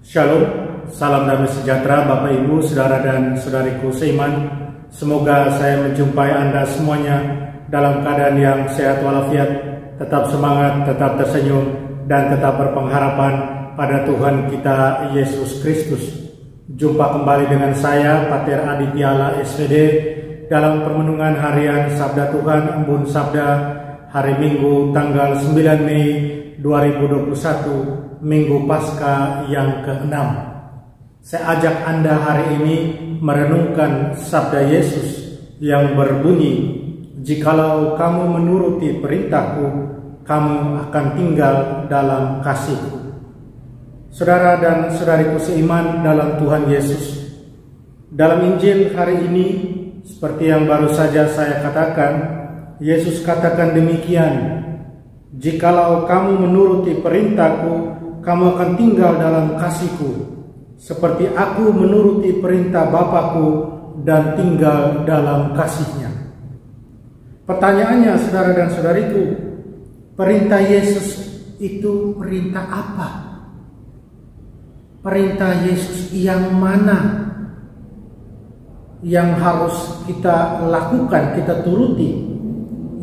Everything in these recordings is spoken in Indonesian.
Shalom, salam damai sejahtera Bapak Ibu, Saudara dan Saudariku seiman. Semoga saya menjumpai Anda semuanya dalam keadaan yang sehat walafiat, tetap semangat, tetap tersenyum, dan tetap berpengharapan pada Tuhan kita Yesus Kristus. Jumpa kembali dengan saya, Pater Aditya SVD, dalam permenungan harian Sabda Tuhan Embun Sabda hari Minggu tanggal 9 Mei 2021, Minggu Paskah yang ke-6. Saya ajak Anda hari ini merenungkan sabda Yesus yang berbunyi, "Jikalau kamu menuruti perintahku, kamu akan tinggal dalam kasihku." Saudara dan saudariku seiman dalam Tuhan Yesus, dalam Injil hari ini, seperti yang baru saja saya katakan, Yesus katakan demikian, "Jikalau kamu menuruti perintahku, kamu akan tinggal dalam kasihku, seperti aku menuruti perintah Bapakku dan tinggal dalam kasihnya." Pertanyaannya, saudara dan saudariku, perintah Yesus itu perintah apa? Perintah Yesus yang mana yang harus kita lakukan, kita turuti,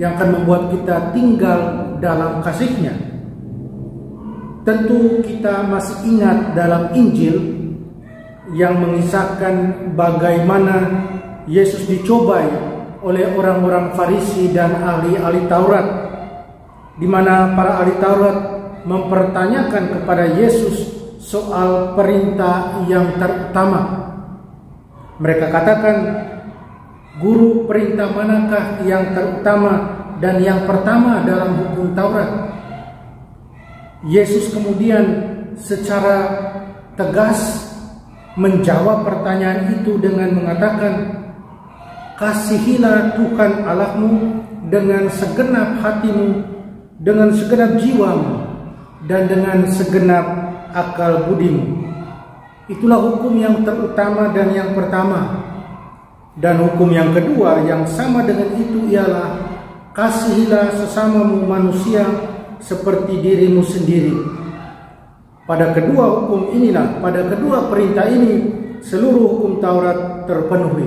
yang akan membuat kita tinggal dalam kasihnya? Tentu kita masih ingat dalam Injil yang mengisahkan bagaimana Yesus dicobai oleh orang-orang Farisi dan ahli-ahli Taurat, di mana para ahli Taurat mempertanyakan kepada Yesus soal perintah yang terutama. Mereka katakan, "Guru, perintah manakah yang terutama dan yang pertama dalam hukum Taurat?" Yesus kemudian secara tegas menjawab pertanyaan itu dengan mengatakan, "Kasihilah Tuhan Allahmu dengan segenap hatimu, dengan segenap jiwamu, dan dengan segenap akal budimu." Itulah hukum yang terutama dan yang pertama. Dan hukum yang kedua yang sama dengan itu ialah, "Kasihilah sesamamu manusia seperti dirimu sendiri." Pada kedua hukum inilah, pada kedua perintah ini, seluruh hukum Taurat terpenuhi.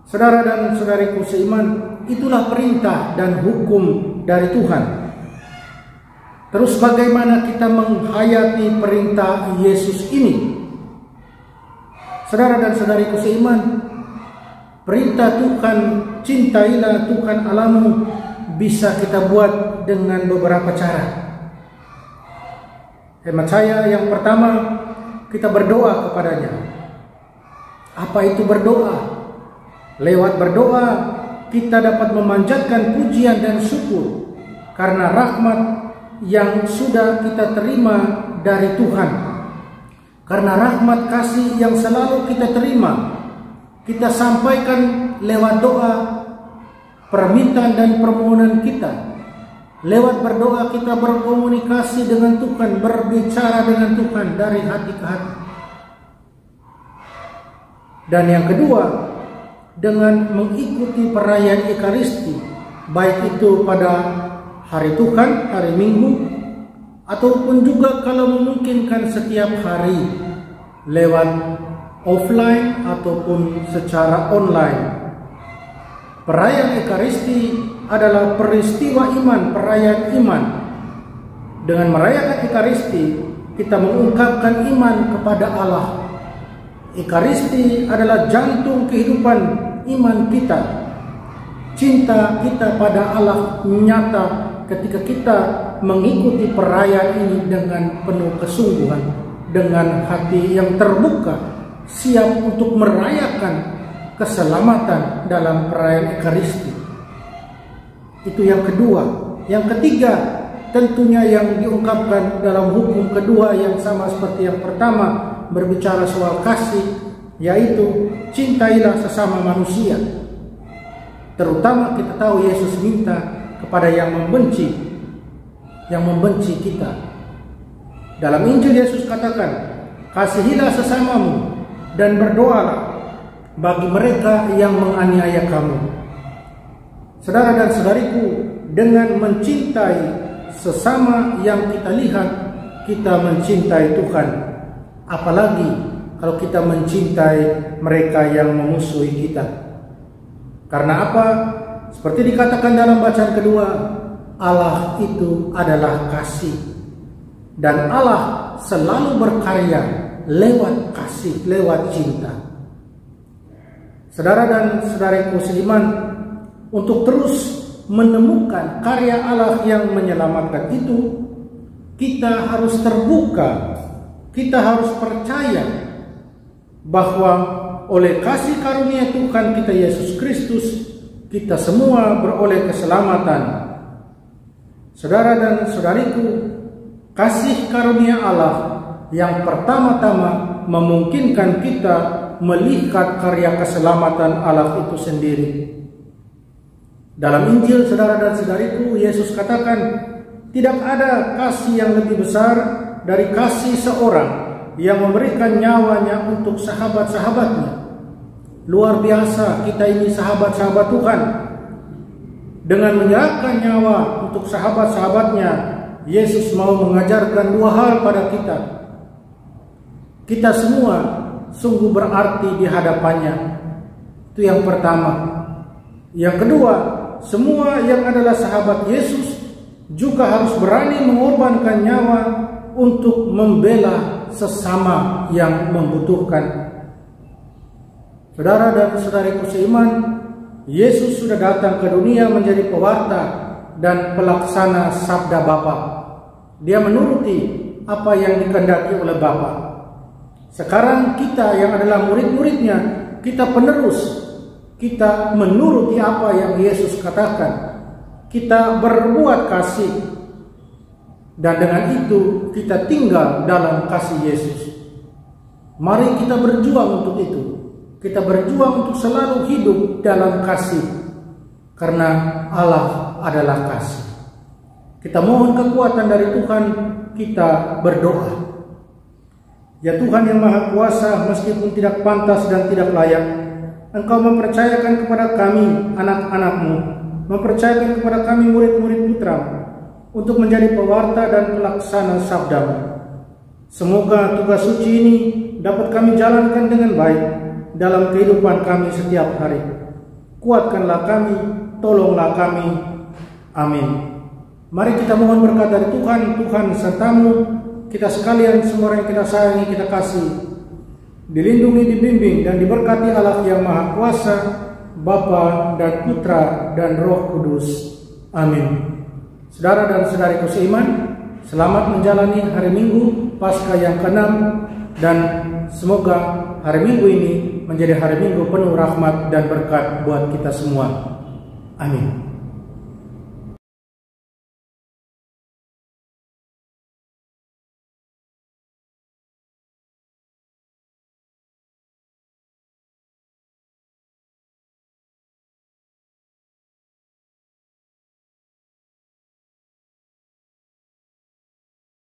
Saudara dan saudariku seiman, itulah perintah dan hukum dari Tuhan. Terus bagaimana kita menghayati perintah Yesus ini? Saudara dan saudariku seiman, perintah Tuhan, "Cintailah Tuhan Allahmu," bisa kita buat dengan beberapa cara. Hemat saya, yang pertama, kita berdoa kepadanya. Apa itu berdoa? Lewat berdoa, kita dapat memanjatkan pujian dan syukur karena rahmat yang sudah kita terima dari Tuhan. Karena rahmat kasih yang selalu kita terima, kita sampaikan lewat doa, permintaan dan permohonan kita. Lewat berdoa kita berkomunikasi dengan Tuhan, berbicara dengan Tuhan dari hati ke hati. Dan yang kedua, dengan mengikuti perayaan Ekaristi, baik itu pada hari Tuhan, hari Minggu, ataupun juga kalau memungkinkan setiap hari lewat offline ataupun secara online. Perayaan Ekaristi adalah peristiwa iman, perayaan iman. Dengan merayakan Ekaristi, kita mengungkapkan iman kepada Allah. Ekaristi adalah jantung kehidupan iman kita. Cinta kita pada Allah nyata ketika kita mengikuti perayaan ini dengan penuh kesungguhan, dengan hati yang terbuka, siap untuk merayakan keselamatan dalam perayaan Ekaristi. Itu yang kedua. Yang ketiga, tentunya yang diungkapkan dalam hukum kedua yang sama seperti yang pertama, berbicara soal kasih, yaitu cintailah sesama manusia. Terutama kita tahu Yesus minta kepada yang membenci kita. Dalam Injil Yesus katakan, "Kasihilah sesamamu dan berdoalah bagi mereka yang menganiaya kamu." Saudara dan saudariku, dengan mencintai sesama yang kita lihat, kita mencintai Tuhan. apalagi kalau kita mencintai mereka yang memusuhi kita. Karena apa? Seperti dikatakan dalam bacaan kedua, Allah itu adalah kasih. Dan Allah selalu berkarya lewat kasih, lewat cinta. Saudara dan saudariku seiman, untuk terus menemukan karya Allah yang menyelamatkan itu, kita harus terbuka, kita harus percaya bahwa oleh kasih karunia Tuhan kita Yesus Kristus, kita semua beroleh keselamatan. Saudara dan saudariku, kasih karunia Allah yang pertama-tama memungkinkan kita melihat karya keselamatan Allah itu sendiri. Dalam Injil, saudara dan saudariku, Yesus katakan, tidak ada kasih yang lebih besar dari kasih seorang yang memberikan nyawanya untuk sahabat-sahabatnya. Luar biasa, kita ini sahabat-sahabat Tuhan. Dengan menyerahkan nyawa untuk sahabat-sahabatnya, Yesus mau mengajarkan dua hal pada kita. Kita semua sungguh berarti di hadapannya. Itu yang pertama. Yang kedua, semua yang adalah sahabat Yesus juga harus berani mengorbankan nyawa untuk membela sesama yang membutuhkan. Saudara dan saudariku seiman, Yesus sudah datang ke dunia menjadi pewarta dan pelaksana sabda Bapa. Dia menuruti apa yang dikehendaki oleh Bapa. Sekarang kita yang adalah murid-muridnya, kita penerus, kita menuruti apa yang Yesus katakan. Kita berbuat kasih, dan dengan itu kita tinggal dalam kasih Yesus. Mari kita berjuang untuk itu. Kita berjuang untuk selalu hidup dalam kasih, karena Allah adalah kasih. Kita mohon kekuatan dari Tuhan, kita berdoa. Ya Tuhan yang Maha Kuasa, meskipun tidak pantas dan tidak layak, Engkau mempercayakan kepada kami, anak-anak-Mu, mempercayakan kepada kami murid-murid putra untuk menjadi pewarta dan pelaksana sabda-Mu. Semoga tugas suci ini dapat kami jalankan dengan baik dalam kehidupan kami setiap hari. Kuatkanlah kami, tolonglah kami. Amin. Mari kita mohon berkat dari Tuhan. Tuhan sertamu, kita sekalian, semua yang kita sayangi, kita kasih, dilindungi, dibimbing, dan diberkati Allah yang Maha Kuasa, Bapa dan Putra dan Roh Kudus. Amin. Saudara dan saudariku seiman, selamat menjalani hari Minggu Paskah yang ke-6, dan semoga hari Minggu ini menjadi hari Minggu penuh rahmat dan berkat buat kita semua. Amin.